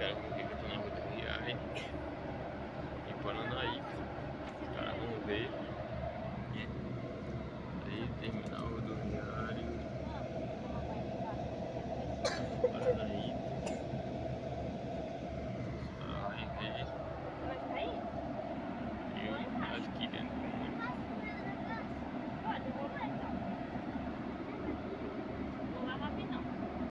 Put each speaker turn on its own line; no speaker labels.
Cara, vamos ver que eu tô na rua do Riai, em Paranaíba. Os caras vão ver. Aí, terminal rodoviário, Paranaíba.